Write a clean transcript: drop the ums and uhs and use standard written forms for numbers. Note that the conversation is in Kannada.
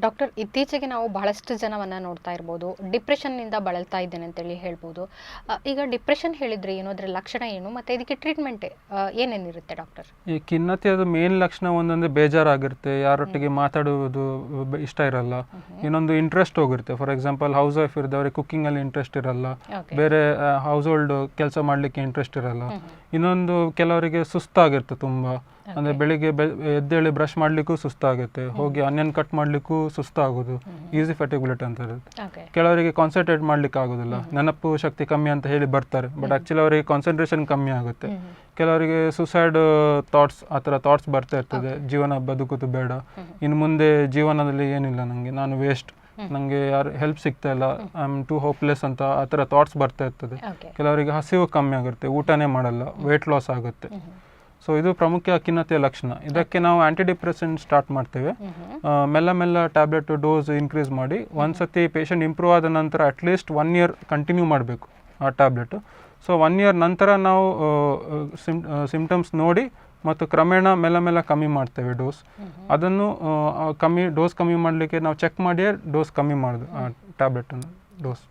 ಡಾಕ್ಟರ್, ಇತ್ತೀಚೆಗೆ ನಾವು ಬಹಳಷ್ಟು ಜನವನ್ನ ನೋಡ್ತಾ ಇರ್ಬೋದು, ಡಿಪ್ರೆಷನ್ನಿಂದ ಬಳಲ್ತಾ ಇದ್ದೇನೆ ಅಂತೇಳಿ ಹೇಳ್ಬೋದು. ಈಗ ಡಿಪ್ರೆಷನ್ ಹೇಳಿದ್ರೆ ಏನು, ಅದರ ಲಕ್ಷಣ ಏನು, ಮತ್ತು ಇದಕ್ಕೆ ಟ್ರೀಟ್ಮೆಂಟ್ ಏನೇನಿರುತ್ತೆ ಡಾಕ್ಟರ್? ಈ ಖಿನ್ನತೆಯದು ಮೇನ್ ಲಕ್ಷಣ ಒಂದೊಂದು ಬೇಜಾರಾಗಿರುತ್ತೆ, ಯಾರೊಟ್ಟಿಗೆ ಮಾತಾಡುವುದು ಇಷ್ಟ ಇರಲ್ಲ. ಇನ್ನೊಂದು ಇಂಟ್ರೆಸ್ಟ್ ಹೋಗಿರುತ್ತೆ. ಫಾರ್ ಎಕ್ಸಾಂಪಲ್ ಹೌಸ್ ವೈಫ್ ಇರೋದವ್ರಿಗೆ ಕುಕ್ಕಿಂಗಲ್ಲಿ ಇಂಟ್ರೆಸ್ಟ್ ಇರಲ್ಲ, ಬೇರೆ ಹೌಸ್ ಹೋಲ್ಡ್ ಕೆಲಸ ಮಾಡಲಿಕ್ಕೆ ಇಂಟ್ರೆಸ್ಟ್ ಇರಲ್ಲ. ಇನ್ನೊಂದು ಕೆಲವರಿಗೆ ಸುಸ್ತಾಗಿರುತ್ತೆ ತುಂಬ, ಅಂದರೆ ಬೆಳಿಗ್ಗೆ ಎದ್ದೇಳಿ ಬ್ರಷ್ ಮಾಡಲಿಕ್ಕೂ ಸುಸ್ತಾಗುತ್ತೆ, ಹೋಗಿ ಆನಿಯನ್ ಕಟ್ ಮಾಡಲಿಕ್ಕೂ ಸುಸ್ತಾಗೋದು, ಈಸಿ ಫಟಿಬಿಲಿಟಿ ಅಂತ ಇರುತ್ತೆ. ಕೆಲವರಿಗೆ ಕಾನ್ಸಂಟ್ರೇಟ್ ಮಾಡ್ಲಿಕ್ಕೆ ಆಗೋದಿಲ್ಲ, ನೆನಪು ಶಕ್ತಿ ಕಮ್ಮಿ ಅಂತ ಹೇಳಿ ಬರ್ತಾರೆ, ಬಟ್ ಆ್ಯಕ್ಚುಲಿ ಅವರಿಗೆ ಕಾನ್ಸಂಟ್ರೇಷನ್ ಕಮ್ಮಿ ಆಗುತ್ತೆ. ಕೆಲವರಿಗೆ ಸುಸೈಡ್ ಥಾಟ್ಸ್, ಆ ಥರ ಥಾಟ್ಸ್ ಬರ್ತಾ ಇರ್ತದೆ, ಜೀವನ ಬದುಕೋದು ಬೇಡ, ಇನ್ನು ಮುಂದೆ ಜೀವನದಲ್ಲಿ ಏನಿಲ್ಲ, ನನಗೆ ನಾನು ವೇಸ್ಟ್, ನನಗೆ ಯಾರು ಹೆಲ್ಪ್ ಸಿಗ್ತಾ ಇಲ್ಲ, ಐ ಆಮ್ ಟು ಹೋಪ್ಲೆಸ್ ಅಂತ ಆ ಥರ ಥಾಟ್ಸ್ ಬರ್ತಾ ಇರ್ತದೆ. ಕೆಲವರಿಗೆ ಹಸಿವು ಕಮ್ಮಿ ಆಗುತ್ತೆ, ಊಟನೇ ಮಾಡಲ್ಲ, ವೇಟ್ ಲಾಸ್ ಆಗುತ್ತೆ. ಸೊ ಇದು ಪ್ರಮುಖ ಖಿನ್ನತೆಯ ಲಕ್ಷಣ. ಇದಕ್ಕೆ ನಾವು ಆ್ಯಂಟಿಡಿಪ್ರೆಸೆಂಟ್ ಸ್ಟಾರ್ಟ್ ಮಾಡ್ತೇವೆ, ಮೆಲ್ಲ ಟ್ಯಾಬ್ಲೆಟ್ ಡೋಸ್ ಇನ್ಕ್ರೀಸ್ ಮಾಡಿ. ಒಂದ್ಸತಿ ಪೇಷಂಟ್ ಇಂಪ್ರೂವ್ ಆದ ನಂತರ ಅಟ್ಲೀಸ್ಟ್ 1 year ಕಂಟಿನ್ಯೂ ಮಾಡಬೇಕು ಆ ಟ್ಯಾಬ್ಲೆಟು. ಸೊ 1 year ನಂತರ ನಾವು ಸಿಮ್ಟಮ್ಸ್ ನೋಡಿ ಮತ್ತು ಕ್ರಮೇಣ ಮೆಲ್ಲ ಕಮ್ಮಿ ಮಾಡ್ತೇವೆ ಡೋಸ್. ಅದನ್ನು ಡೋಸ್ ಕಮ್ಮಿ ಮಾಡಲಿಕ್ಕೆ ನಾವು ಚೆಕ್ ಮಾಡಿಯೇ ಡೋಸ್ ಕಮ್ಮಿ ಮಾಡೋದು, ಆ ಟ್ಯಾಬ್ಲೆಟನ್ನು ಡೋಸ್.